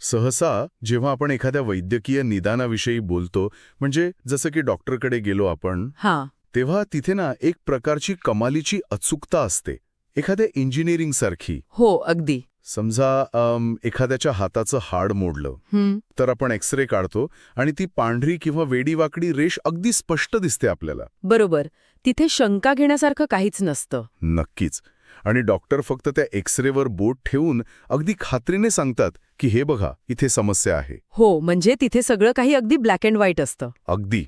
सहसा जेव्हा आपण एखाद्या वैद्यकीय निदानाविषयी बोलतो, म्हणजे जसं की डॉक्टरकडे गेलो आपण, हां. तेव्हा तिथे ना एक प्रकारची कमालीची अचूकता असते, एखाद्या इंजिनिअरिंगसारखी. हो, अगदी. समजा एखाद्याच्या हाताचं हाड मोडलं, तर आपण एक्सरे काढतो आणि ती पांढरी किंवा वेडीवाकडी रेष अगदी स्पष्ट दिसते आपल्याला. बरोबर. तिथे शंका घेण्यासारखं काहीच नसतं. नक्कीच. आणि डॉक्टर फक्त त्या एक्सरेवर बोट ठेवून अगदी खात्रीने सांगतात की हे बघा, इथे समस्या आहे. हो, म्हणजे तिथे सगळं काही अगदी ब्लॅक अँड व्हाईट असतं. अगदी.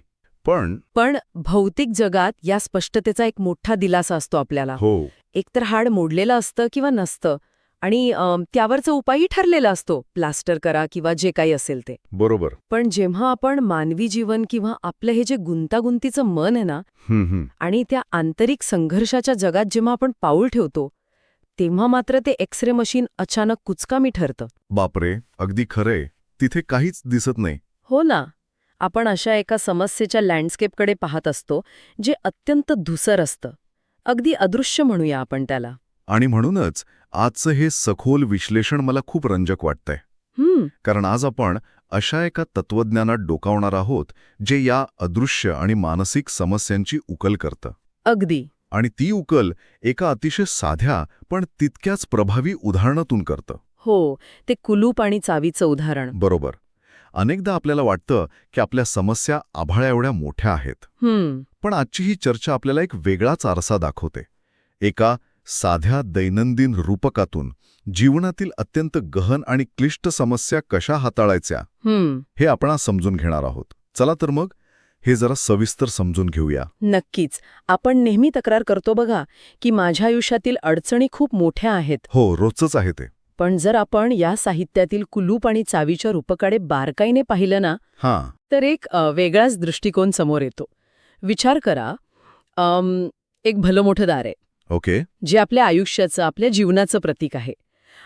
पण भौतिक जगात या स्पष्टतेचा एक मोठा दिलासा असतो आपल्याला. हो, एकतर हाड मोडलेलं असतं किंवा नसतं आणि त्यावरचा उपायही ठरलेला असतो, प्लास्टर करा किंवा जे काही असेल ते. बरोबर. पण जेव्हा आपण मानवी जीवन किंवा आपलं हे जे गुंतागुंतीचं मन आहे ना, आणि त्या आंतरिक संघर्षाच्या जगात जेव्हा आपण पाऊल ठेवतो, तेव्हा मात्र ते एक्सरे मशीन अचानक कुचकामी ठरतं. बापरे, अगदी खरंय. तिथे काहीच दिसत नाही. हो ना. आपण अशा एका समस्येच्या लँडस्केपकडे पाहत असतो, जे अत्यंत धुसर असतं. अगदी अदृश्य म्हणूया आपण त्याला. आणि म्हणूनच आजचं हे सखोल विश्लेषण मला खूप रंजक वाटतंय. कारण आज आपण अशा एका तत्वज्ञानात डोकावणार आहोत, जे या अदृश्य आणि मानसिक समस्यांची उकल करतं. अगदी. आणि ती उकल एका अतिशय साध्या पण तितक्याच प्रभावी उदाहरणातून करतं. हो, ते कुलूप आणि चावीचं उदाहरण. बरोबर. अनेकदा आपल्याला वाटतं की आपल्या समस्या आभाळ्या एवढ्या मोठ्या आहेत. पण आजची ही चर्चा आपल्याला एक वेगळाच आरसा दाखवते. एका साध्या दैनंदिन रूपकातून जीवनातील अत्यंत गहन आणि क्लिष्ट समस्या कशा हाताळायच्या हे आपण आज समजून घेणार आहोत. चला तर मग हे जरा सविस्तर समजून घेऊया. नक्कीच. आपण नेहमी तक्रार करतो बघा की माझ्या आयुष्यातील अडचणी खूप मोठ्या आहेत. हो, रोजच आहे ते. पण जर आपण या साहित्यातील कुलूप आणि चावीच्या रूपकाकडे बारकाईने पाहिलं ना, तर एक वेगळाच दृष्टिकोन समोर येतो. विचार करा, एक भलं मोठं दार आहे. ओके. जे आपल्या आयुष्याचं, आपल्या जीवनाचं प्रतीक आहे.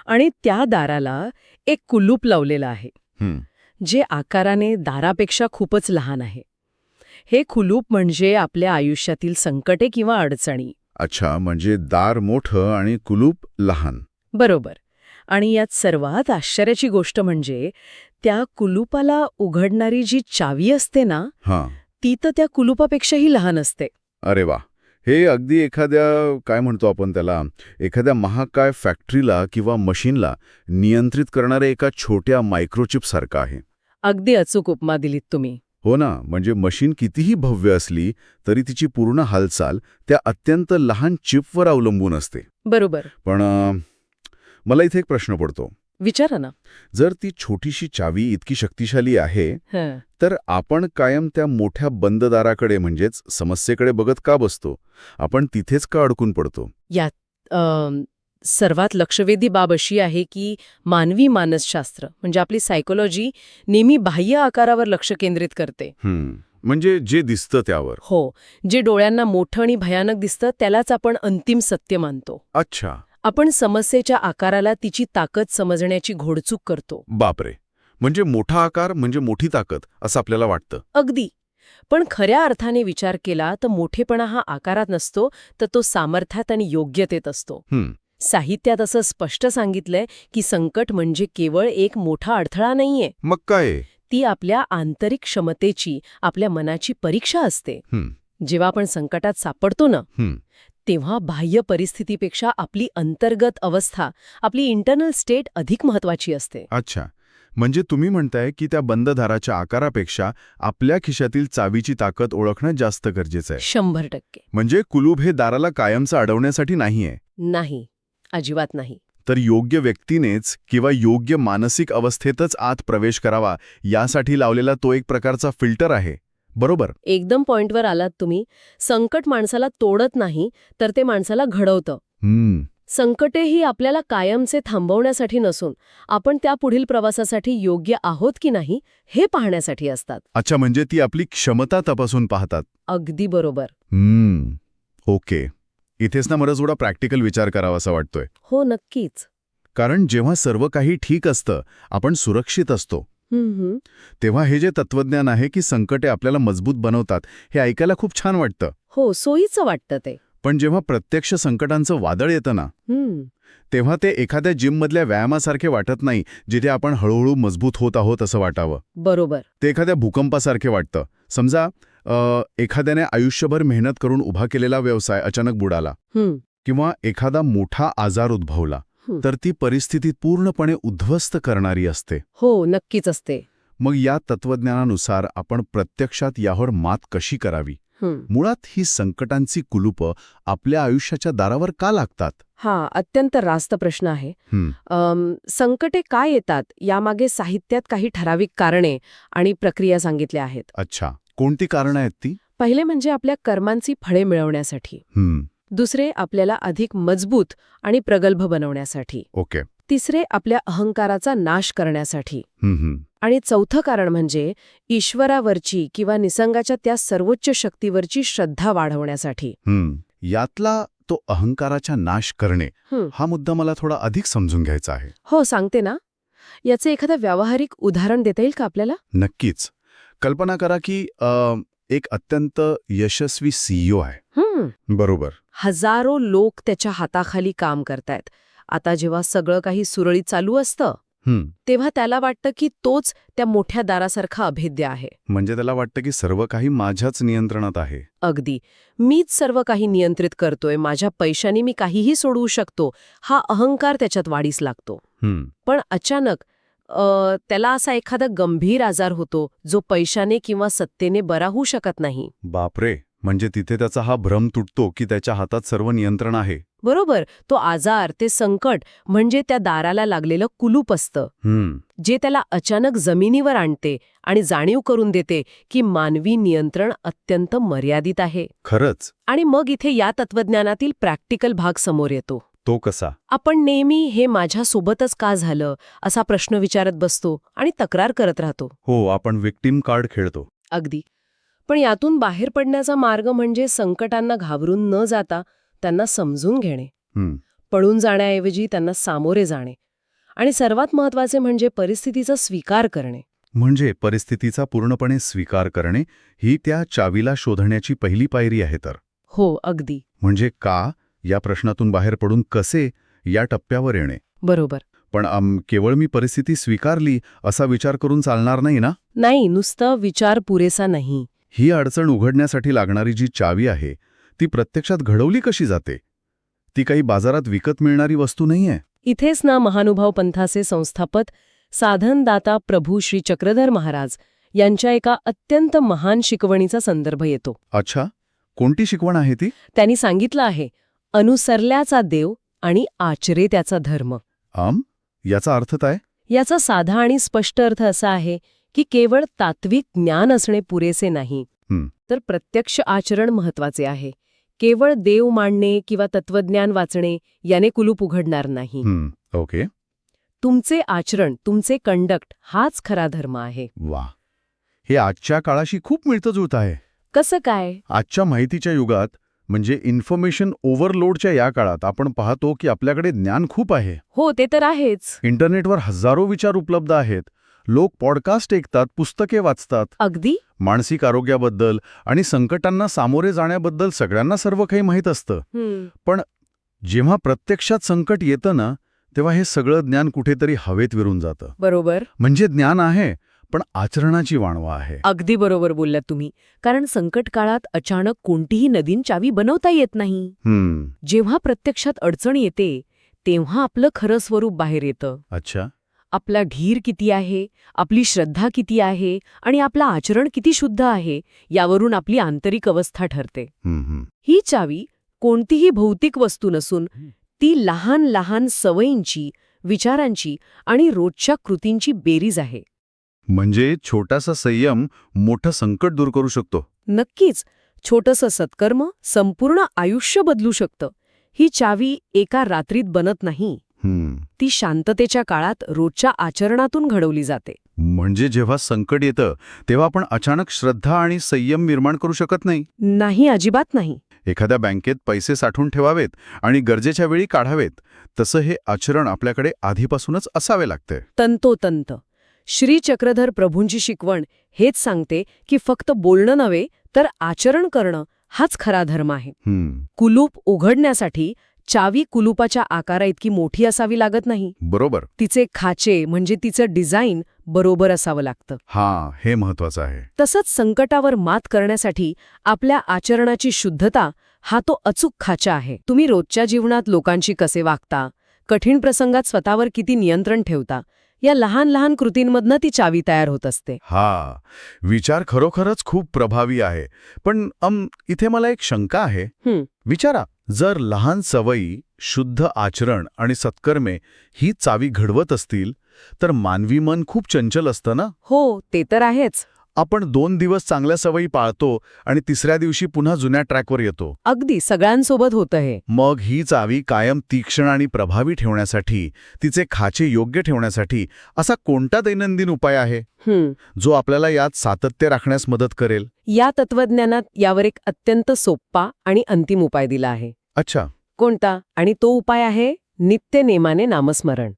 आणि त्या दाराला एक कुलूप लावलेलं आहे, जे आकाराने दारापेक्षा खूपच लहान आहे. हे कुलूप म्हणजे आपल्या आयुष्यातील संकटे किंवा अडचणी. अच्छा, म्हणजे दार मोठं आणि कुलूप लहान. बरोबर. आणि यात सर्वात आश्चर्याची गोष्ट म्हणजे त्या कुलूपाला उघडणारी जी चावी असते ना, ती तर त्या कुलूपापेक्षाही लहान असते. अरे वा. हे अगदी एखाद्या, काय म्हणतो आपण त्याला, एखाद्या महाकाय फॅक्टरीला किंवा मशीनला नियंत्रित करणाऱ्या एका छोट्या मायक्रोचिप सारखं आहे. अगदी अचूक उपमा दिलीत तुम्ही. हो ना. म्हणजे मशीन कितीही भव्य असली तरी तिची पूर्ण हालचाल त्या अत्यंत लहान चिपवर अवलंबून असते. बरोबर. पण मला इथे एक प्रश्न पडतो. विचारा ना. जर ती छोटीशी चावी इतकी शक्तिशाली आहे, तर आपण कायम त्या मोठ्या बंद दाराकडे म्हणजेच समस्येकडे बघत का बसतो? आपण तिथेच का अडकून पडतो? यात सर्वात लक्षवेधी बाब अशी आहे की मानवी मानसशास्त्र म्हणजे आपली सायकोलॉजी नेहमी बाह्य आकारावर लक्ष केंद्रित करते. म्हणजे जे दिसतं त्यावर. हो, जे डोळ्यांना मोठं आणि भयानक दिसतं त्यालाच आपण अंतिम सत्य मानतो. अच्छा. आपण समस्येच्या आकाराला तिची ताकद समजण्याची घोडचूक करतो. बापरे. म्हणजे मोठा आकार म्हणजे मोठी ताकद असं आपल्याला वाटतं. अगदी. पण खऱ्या अर्थाने विचार केला तर मोठेपणा हा आकारात नसतो, तर तो सामर्थ्यात आणि योग्यतेत असतो. साहित्यात असं स्पष्ट सांगितलंय की संकट म्हणजे केवळ एक मोठा अडथळा नाहीये. मग काय? ती आपल्या आंतरिक क्षमतेची, आपल्या मनाची परीक्षा असते. जेव्हा आपण संकटात सापडतो ना, तेव्हा बाह्य परिस्थितीपेक्षा आपली अंतर्गत अवस्था, आपली इंटरनल स्टेट अधिक महत्वाची असते. अच्छा. म्हणजे तुम्ही म्हणताय की त्या बंद दाराच्या आकारापेक्षा आपल्या खिशातील चावीची ताकद ओळखणं जास्त गरजेचं आहे. 100%. म्हणजे कुलूप हे दाराला कायमचं अडवण्यासाठी नाहीये. नाही, अजिबात नाही. तर योग्य व्यक्तीनेच किंवा योग्य मानसिक अवस्थेतच आत प्रवेश करावा यासाठी लावलेला तो एक प्रकारचा फिल्टर आहे. बरोबर. एकदम पॉइंटवर आलात तुम्ही. संकट माणसाला तोडत नाही, तर ते माणसाला घडवतं. संकटे ही आपल्याला कायमचे थांबवण्यासाठी नसून आपण त्या पुढील प्रवासासाठी योग्य आहोत की नाही हे पाहण्यासाठी असतात. अच्छा, म्हणजे ती आपली क्षमता तपासून पाहतात. अगदी बरोबर. ओके. इथेच ना मला थोडा प्रॅक्टिकल विचार करावा असं वाटतोय. हो, नक्कीच. कारण जेव्हा सर्व काही ठीक असतं, आपण सुरक्षित असतो, तेव्हा हे जे तत्वज्ञान आहे की संकटे आपल्याला मजबूत बनवतात, हे ऐकायला खूप छान वाटतं. हो, सोयीचं वाटतं ते. पण जेव्हा प्रत्यक्ष संकटांचं वादळ येतं ना, तेव्हा ते एखाद्या जिममधल्या व्यायामासारखे वाटत नाही, जिथे आपण हळूहळू मजबूत होत आहोत असं वाटावं. बरोबर. ते एखाद्या भूकंपासारखे वाटतं. समजा एखाद्याने आयुष्यभर मेहनत करून उभा केलेला व्यवसाय अचानक बुडाला किंवा एखादा मोठा आजार उद्भवला, तर ती परिस्थिती पूर्णपणे उद्ध्वस्त करणारी असते. हो, नक्कीच असते. मग या तत्वज्ञानानुसार आपण प्रत्यक्षात यावर मात कशी करावी? मुळात ही संकटांची कुलूपं आपल्या आयुष्याच्या दारावर का लागतात? हा अत्यंत रास्त प्रश्न आहे. संकटे का येतात यामागे साहित्यात काही ठराविक कारणे आणि प्रक्रिया सांगितल्या आहेत. अच्छा, कोणती कारणं आहेत ती? पहिले म्हणजे आपल्या कर्मांची फळे मिळवण्यासाठी. दुसरे आपल्याला अधिक मजबूत आणि प्रगल्भ बनवण्यासाठी. ओके. तिसरे आपल्या अहंकाराचा नाश करण्यासाठी. आणि चौथं कारण म्हणजे ईश्वरावरची किंवा निसंगाच्या त्या सर्वोच्च शक्तीवरची श्रद्धा वाढवण्यासाठी. यातला तो अहंकाराचा नाश करणे हा मुद्दा मला थोडा अधिक समजून घ्यायचा आहे. हो, सांगते ना. याचं एखादं व्यावहारिक उदाहरण देता येईल का आपल्याला? नक्कीच. कल्पना करा की एक अत्यंत यशस्वी सीईओ आहे. बरोबर. हजारो लोक त्याच्या हाताखाली काम करतायत. आता जेव्हा सगळं काही सुरळीत चालू असतं, तेव्हा त्याला वाटतं की तोच त्या मोठ्या दारासारखा अभेद्य आहे. म्हणजे त्याला वाटतं की सर्व काही माझ्याच नियंत्रणात आहे. अगदी. मीच सर्व काही नियंत्रित करतोय, माझ्या पैशाने मी काहीही सोडवू शकतो, हा अहंकार त्याच्यात वाढीस लागतो. पण अचानक त्याला असा एखादा गंभीर आजार होतो जो पैशाने किंवा सत्तेने बरा होऊ शकत नाही. बापरे. म्हणजे तिथे त्याचा हा भ्रम तुटतो की त्याच्या हातात सर्व नियंत्रण आहे. बरोबर. तो आजार, ते संकट म्हणजे त्या दाराला लागलेलं कुलूप असतं, जे त्याला अचानक जमिनीवर आणते आणि जाणीव करून देते की मानवी नियंत्रण अत्यंत मर्यादित आहे. खरंच. आणि मग इथे या तत्वज्ञानातील प्रॅक्टिकल भाग समोर येतो. तो कसा? आपण नेहमी हे माझ्यासोबतच का झालं असा प्रश्न विचारत बसतो आणि तक्रार करत राहतो. हो, आपण विक्टिम कार्ड खेळतो. अगदी. पण यातून बाहेर पडण्याचा मार्ग म्हणजे संकटांना घाबरून न जाता त्यांना समजून घेणे. पळून जाण्याऐवजी त्यांना सामोरे जाणे. आणि सर्वात महत्वाचे म्हणजे परिस्थितीचा स्वीकार करणे. म्हणजे परिस्थितीचा पूर्णपणे स्वीकार करणे ही त्या चावीला शोधण्याची पहिली पायरी आहे तर. हो, अगदी. म्हणजे का या प्रश्नातून बाहेर पडून कसे या टप्प्यावर येणे. बरोबर. पण केवळ मी परिस्थिती स्वीकारली असा विचार करून चालणार नाही ना? नाही, नुसतं विचार पुरेसा नाही. ही अडचण उघडण्यासाठी लागणारी जी चावी आहे ती प्रत्यक्षात घडवली कशी जाते? ती काही बाजारात विकत मिळणारी वस्तू नाहीये. इथेच ना महानुभाव पंथाचे संस्थापक साधनदाता प्रभू श्री चक्रधर महाराज यांच्या एका अत्यंत महान शिकवणीचा संदर्भ येतो. अच्छा, कोणती शिकवण आहे ती? त्यांनी सांगितलं आहे, अनुसरल्याचा देव आणि आचरे त्याचा धर्म. याचा अर्थ काय? याचा साधा आणि स्पष्ट अर्थ असा आहे की केवळ तात्विक ज्ञान असणे पुरेसे नाही, तर प्रत्यक्ष आचरण महत्वाचे आहे. केवळ देव मानणे किंवा तत्वज्ञान वाचणे याने कुलूप उघडणार नाही. ओके. तुमचे आचरण, तुमचे कंडक्ट हाच खरा धर्म आहे. वा, हे आजच्या काळाशी खूप मिळतं जुळतं आहे. कसं काय? आजच्या माहितीच्या युगात म्हणजे इन्फॉर्मेशन ओव्हरलोडच्या या काळात आपण पाहतो की आपल्याकडे ज्ञान खूप आहे. हो, ते तर आहेच. इंटरनेटवर हजारो विचार उपलब्ध आहेत. लोक पॉडकास्ट ऐकतात, पुस्तके वाचतात. अगदी. मानसिक आरोग्याबद्दल आणि संकटांना सामोरे जाण्याबद्दल सगळ्यांना सर्व काही माहीत असतं. पण जेव्हा प्रत्यक्षात संकट येतं ना, तेव्हा हे सगळं ज्ञान कुठेतरी हवेत विरून जातं. बरोबर. म्हणजे ज्ञान आहे पण आचरणाची वाणवा आहे. अगदी बरोबर बोललात तुम्ही. कारण संकट काळात अचानक कोणतीही नवीन चावी बनवता येत नाही. जेव्हा प्रत्यक्षात अडचण येते तेव्हा आपलं खरं स्वरूप बाहेर येतं. अच्छा. आपला धीर किती आहे, आपली श्रद्धा किती आहे आणि आपलं आचरण किती शुद्ध आहे यावरून आपली आंतरिक अवस्था ठरते. ही चावी कोणतीही भौतिक वस्तू नसून ती लहान लहान सवयींची, विचारांची आणि रोजच्या कृतींची बेरीज आहे. म्हणजे छोटासा संयम मोठं संकट दूर करू शकतो. नक्कीच. छोटंसं सत्कर्म संपूर्ण आयुष्य बदलू शकतं. ही चावी एका रात्रीत बनत नाही. ती शांततेच्या काळात रोजच्या आचरणातून घडवली जाते. म्हणजे जेव्हा संकट येतं तेव्हा आपण अचानक श्रद्धा आणि संयम निर्माण करू शकत नाही. नाही, अजिबात नाही. एखाद्या बँकेत पैसे साठवून ठेवावेत आणि गरजेच्या वेळी काढावेत, तसं हे आचरण आपल्याकडे आधीपासूनच असावे लागते. तंतोतंत. श्री चक्रधर प्रभूंची शिकवण हेच सांगते की फक्त बोलणं नव्हे तर आचरण करणं हाच खरा धर्म आहे. हम्म, कुलूप उघडण्यासाठी चावी कुलूपाच्या आकाराइतकी मोठी असावी लागत नाही. बरोबर. तिचे खाचे म्हणजे तिचं डिझाईन बरोबर असावं लागतं. हा, हे महत्वाचं आहे. तसंच संकटावर मात करण्यासाठी आपल्या आचरणाची शुद्धता हा तो अचूक खाचा आहे. तुम्ही रोजच्या जीवनात लोकांशी कसे वागता, कठीण प्रसंगात स्वतःवर किती नियंत्रण ठेवता, या लहान लहान कृतींमधनं ती चावी तयार होत असते. हा, विचार खरोखरच खूप प्रभावी आहे. पण इथे मला एक शंका आहे. विचारा, जर लहान सवयी, शुद्ध आचरण आणि सत्कर्मे ही चावी घडवत असतील तर मानवी मन खूप चंचल असतं ना. हो, ते तर आहेच. आपण 2 दिवस चांगल्या सवयी पाळतो आणि तिसऱ्या दिवशी पुन्हा जुन्या ट्रॅकवर येतो. अगदी सगळ्यांसोबत होतं हे. मग ही चावी कायम तीक्ष्ण आणि प्रभावी ठेवण्यासाठी, तिचे खाचे योग्य ठेवण्यासाठी असा कोणता दैनंदिन उपाय आहे जो आपल्याला यात सातत्य राखण्यास मदत करेल? या तत्वज्ञानात यावर एक अत्यंत सोप्पा आणि अंतिम उपाय दिला आहे. अच्छा. कोणता? आणि तो उपाय आहे नित्य नेमाने नामस्मरण.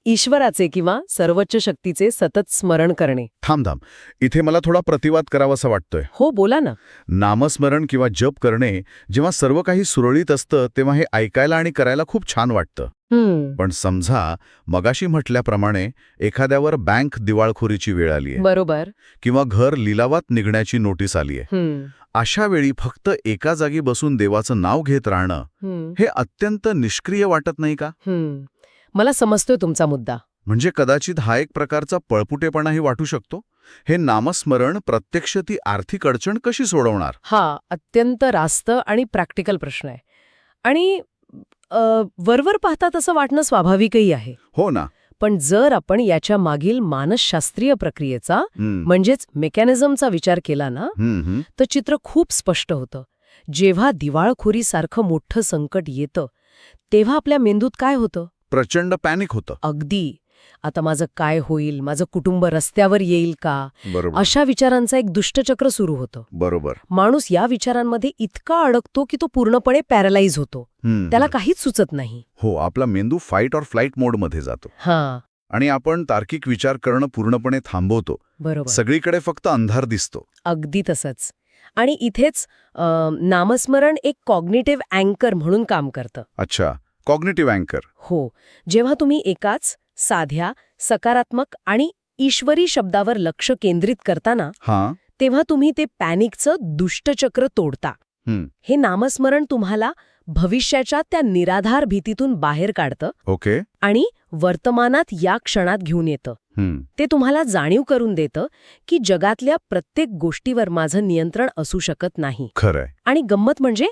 ईश्वराचे किंवा सर्वोच्च शक्तीचे सतत स्मरण करणे. थांब. इथे मला थोडा प्रतिवाद करावासा वाटतोय. हो, बोला ना. नामस्मरण किंवा जप करणे जेव्हा सर्व काही सुरळीत असतं तेव्हा हे ऐकायला आणि करायला खूप छान वाटतं. पण समजा मगाशी म्हटल्याप्रमाणे एखाद्यावर बँक दिवाळखोरीची वेळ आलीये, बरोबर, किंवा घर लिलावात निघण्याची नोटीस आलीये. अशा वेळी फक्त एका जागी बसून देवाचं नाव घेत राहणं हे अत्यंत निष्क्रिय वाटत नाही का? मला समजतोय तुमचा मुद्दा. म्हणजे कदाचित हा एक प्रकारचा पळपुटेपणाही वाटू शकतो. हे नामस्मरण प्रत्यक्ष ती आर्थिक अडचण कशी सोडवणार? हा अत्यंत रास्त आणि प्रॅक्टिकल प्रश्न आहे. आणि वरवर पाहता तसं वाटणं स्वाभाविकही आहे. हो ना. पण जर आपण याच्या मागील मानसशास्त्रीय प्रक्रियेचा म्हणजेच मेकॅनिझमचा विचार केला ना, तर चित्र खूप स्पष्ट होतं. जेव्हा दिवाळखोरीसारखं मोठं संकट येतं तेव्हा आपल्या मेंदूत काय होतं? प्रचंड पॅनिक होतं. अगदी. आता माझं काय होईल, माझं कुटुंब रस्त्यावर येईल का, बरोबर. अशा विचारांचं एक दुष्टचक्र सुरू होतं. बरोबर. माणूस या विचारांमध्ये इतका अडकतो की तो पूर्णपणे पॅरालाइज होतो. त्याला काहीच सुचत नाही. हो, आपला मेंदू फाईट और फ्लाईट मोडमध्ये जातो. हां, आणि आपण तार्किक विचार करणं पूर्णपणे थांबवतो. बरोबर. सगळीकडे फक्त अंधार दिसतो. अगदी तसंच. आणि इथेच नामस्मरण एक कॉग्निटिव्ह अँकर म्हणून काम करतं. अच्छा, कॉग्निटिव्ह अँकर. हो, जेव्हा तुम्ही एकाच साध्या, सकारात्मक आणि ईश्वरी शब्दावर लक्ष केंद्रित करताना, तेव्हा तुम्ही ते पॅनिकचं दुष्टचक्र तोडता. हे नामस्मरण तुम्हाला भविष्याच्या त्या निराधार भीतीतून बाहेर काढतं. ओके. आणि वर्तमानात या क्षणात घेऊन येतं. ते तुम्हाला जाणीव करून देतं की जगातल्या प्रत्येक गोष्टीवर माझं नियंत्रण असू शकत नाही. खरंय. आणि गंमत म्हणजे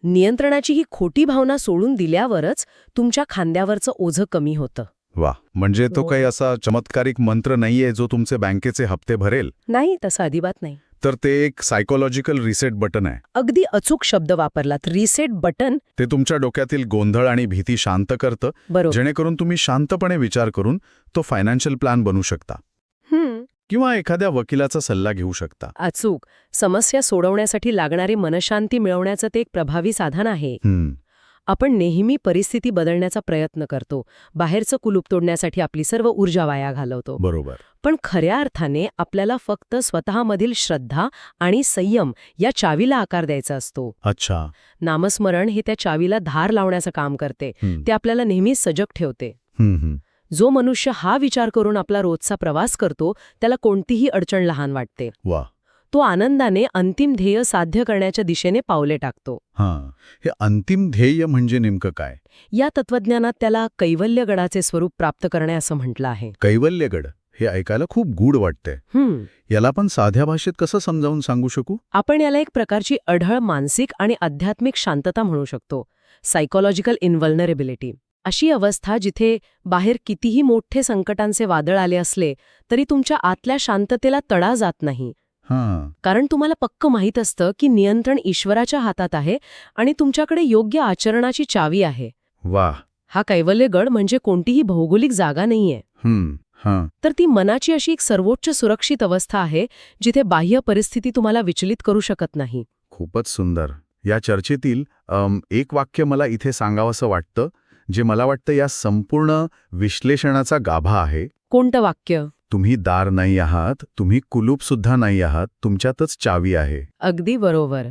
नियंत्रणाची ही खोटी भावना सोडून दिल्यावरच तुमच्या खांद्यावरचं ओझं कमी होतं. वा, म्हणजे तो काही असा चमत्कारिक मंत्र नाहीये जो तुमचे बँकेचे हप्ते भरेल? नाही, तसं अजिबात नाही. तर ते एक सायकोलॉजिकल रिसेट बटन आहे. अगदी अचूक शब्द वापरलात, रिसेट बटन. ते तुमच्या डोक्यातील गोंधळ आणि भीती शांत करतं, बरोबर, जेणेकरून तुम्ही शांतपणे विचार करून तो फायनान्शियल प्लॅन बनवू शकता किंवा एखाद्या वकिलाचा सल्ला घेऊ शकता. अचूक. समस्या सोडवण्यासाठी लागणारी मनशांती मिळवण्याचं ते एक प्रभावी साधन आहे. आपण नेहमी परिस्थिती बदलण्याचा प्रयत्न करतो, बाहेरचं कुलूप तोडण्यासाठी आपली सर्व ऊर्जा वाया घालवतो. बरोबर. पण खऱ्या अर्थाने आपल्याला फक्त स्वतःमधील श्रद्धा आणि संयम या चावीला आकार द्यायचा असतो. अच्छा. नामस्मरण हे त्या चावीला धार लावण्याचं काम करते. ते आपल्याला नेहमी सजग ठेवते. जो मनुष्य हा विचार करून आपला रोजचा प्रवास करतो त्याला कोणतीही अडचण लहान वाटते. वा. तो आनंदाने अंतिम ध्येय साध्य करण्याच्या दिशेने पावले टाकतो. हे अंतिम ध्येय म्हणजे नेमकं काय? या तत्वज्ञानात त्याला कैवल्यगडाचे स्वरूप प्राप्त करणे असं म्हटलं आहे. कैवल्यगड हे ऐकायला खूप गूढ वाटतंय. याला पण साध्या भाषेत कसं समजावून सांगू शकू? आपण याला एक प्रकारची अढळ मानसिक आणि आध्यात्मिक शांतता म्हणू शकतो. सायकोलॉजिकल इनव्हल्नरेबिलिटी. अशी अवस्था जिथे बाहेर कितीही मोठे संकटांचे वादळ आले असले तरी तुमच्या आतल्या शांततेला तडा जात नाही. कारण तुम्हाला पक्क माहीत असतं की नियंत्रण ईश्वराच्या हातात आहे आणि तुमच्याकडे योग्य आचरणाची चावी आहे. वाह. हा कैवल्यगड म्हणजे कोणतीही भौगोलिक जागा नाहीये. तर ती मनाची अशी एक सर्वोच्च सुरक्षित अवस्था आहे जिथे बाह्य परिस्थिती तुम्हाला विचलित करू शकत नाही. खूपच सुंदर. या चर्चेतील एक वाक्य मला इथे सांगावंसं वाटतं, जे मला वाटतं या संपूर्ण विश्लेषणाचा गाभा आहे. कोणतं वाक्य? तुम्ही दार नाही आहात, तुम्ही कुलूप सुद्धा नाही आहात, तुमच्यातच चावी आहे. अगदी बरोबर.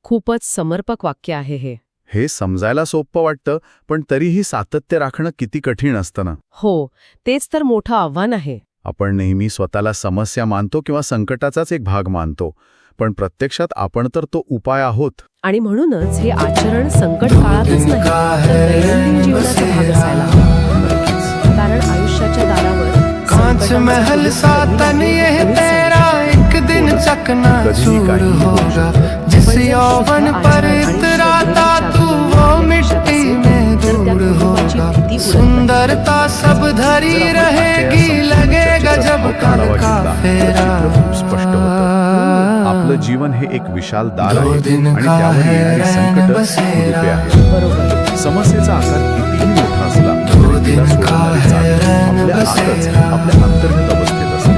खूपच समर्पक वाक्य आहे हे. हे समजायला सोपं वाटतं, पण तरीही सातत्य राखणं किती कठीण असतं ना. हो, तेच तर मोठं आव्हान आहे. आपण नेहमी स्वतःला समस्या मानतो किंवा संकटाचाच एक भाग मानतो, पण प्रत्यक्षात आपण तर तो उपाय आहोत. आणि म्हणूनच हे आचरण संकट काळातच नाही तर दैनंदिन जीवनाचा भाग असायला हवा. कारण आयुष्याच्या दारावर कांच महल सा तन यह तेरा एक दिन चकना चूर होगा. जिस यौवन पर इतराता तू वो मिट्टी में दूर होगा. सुंदरता सब धरी रहेगी लगेगा जब कल का फेरा. स्पष्ट होतं आपलं जीवन हे एक विशाल दार आहे आणि त्यावर येणारी संकट कुलूपे आहेत. बरोबर. समस्येचा आकार कितीही मोठा असला तरी तिला सोडवणारी जाणीव आपल्या आतच आपल्या अंतर्गत अवस्थेत असते.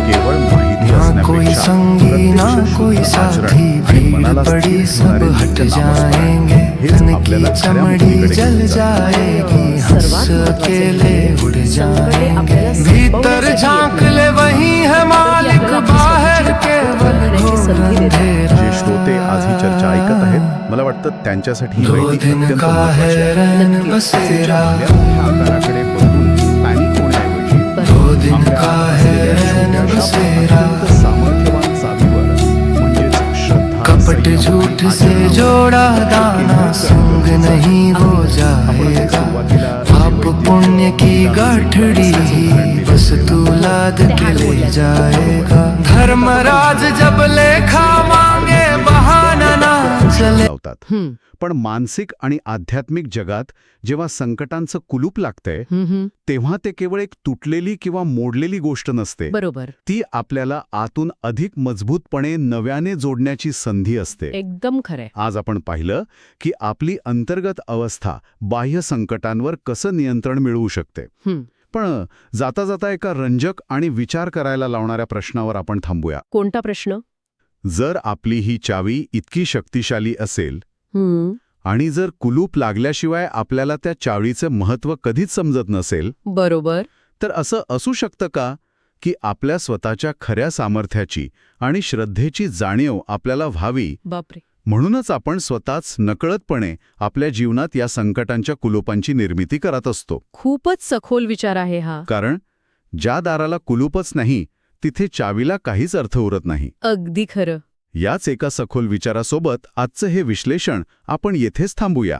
केवळ माहिती कोई असण्यापेक्षा संगी ना कोई साथी, भीड़ पड़ी सब हट जाएंगे. तन की चमड़ी जल जाएगी, हंस अकेले उड़ जाएंगे. भीतर झांक ले वही है मालिक, बाहर केवल घोर अंधेरा. जे श्रोते आज ही चर्चा ऐकत आहेत, मला वाटतं त्यांच्यासाठी ही दो माहिती दिन अत्यंत का महत्त्वाची है आहे. रैन असेच्या बसेरा. भल्या मोठ्या आकाराकडे बघून पॅनिक होण्याऐवजी दो दिन का है रैन बसेरा. सामर्थ्यवान साधीवर म्हणजेच श्रद्धा, कपट संयम झूठ आणि से आचरण जोड़ा दाना संग नहीं हो जाएगा. पाप पुण्य की गाठड़ी ही बस तू लाद के ले जाएगा. धर्मराज जब लेखा मांगे बहाना ना चले. लावतात. पण मानसिक आणि आध्यात्मिक जगात जेव्हा संकटांचं कुलूप लागतंय तेव्हा ते केवळ एक तुटलेली किंवा मोडलेली गोष्ट नसते. बरोबर. ती आपल्याला आतून अधिक मजबूतपणे नव्याने जोडण्याची संधी असते. एकदम खरंय. आज आपण पाहिलं की आपली अंतर्गत अवस्था बाह्य संकटांवर कसं नियंत्रण मिळवू शकते. पण जाता जाता एका रंजक आणि विचार करायला लावणाऱ्या प्रश्नावर आपण थांबूया. कोणता प्रश्न? जर आपली ही चावी इतकी शक्तिशाली असेल आणि जर कुलूप लागल्याशिवाय आपल्याला त्या चावीचं महत्त्व कधीच समजत नसेल, बरोबर. तर असं असू शकतं का की आपल्या स्वतःच्या खऱ्या सामर्थ्याची आणि श्रद्धेची जाणीव आपल्याला व्हावी, बापरे. म्हणूनच आपण स्वतःच नकळतपणे आपल्या जीवनात या संकटांच्या कुलूपांची निर्मिती करत असतो. खूपच सखोल विचार आहे हा. कारण ज्या दाराला कुलूपच नाही तिथे चावीला काहीच अर्थ उरत नाही. अगदी खरं. याच एका सखोल विचारासोबत आजचं हे विश्लेषण आपण येथेच थांबूया.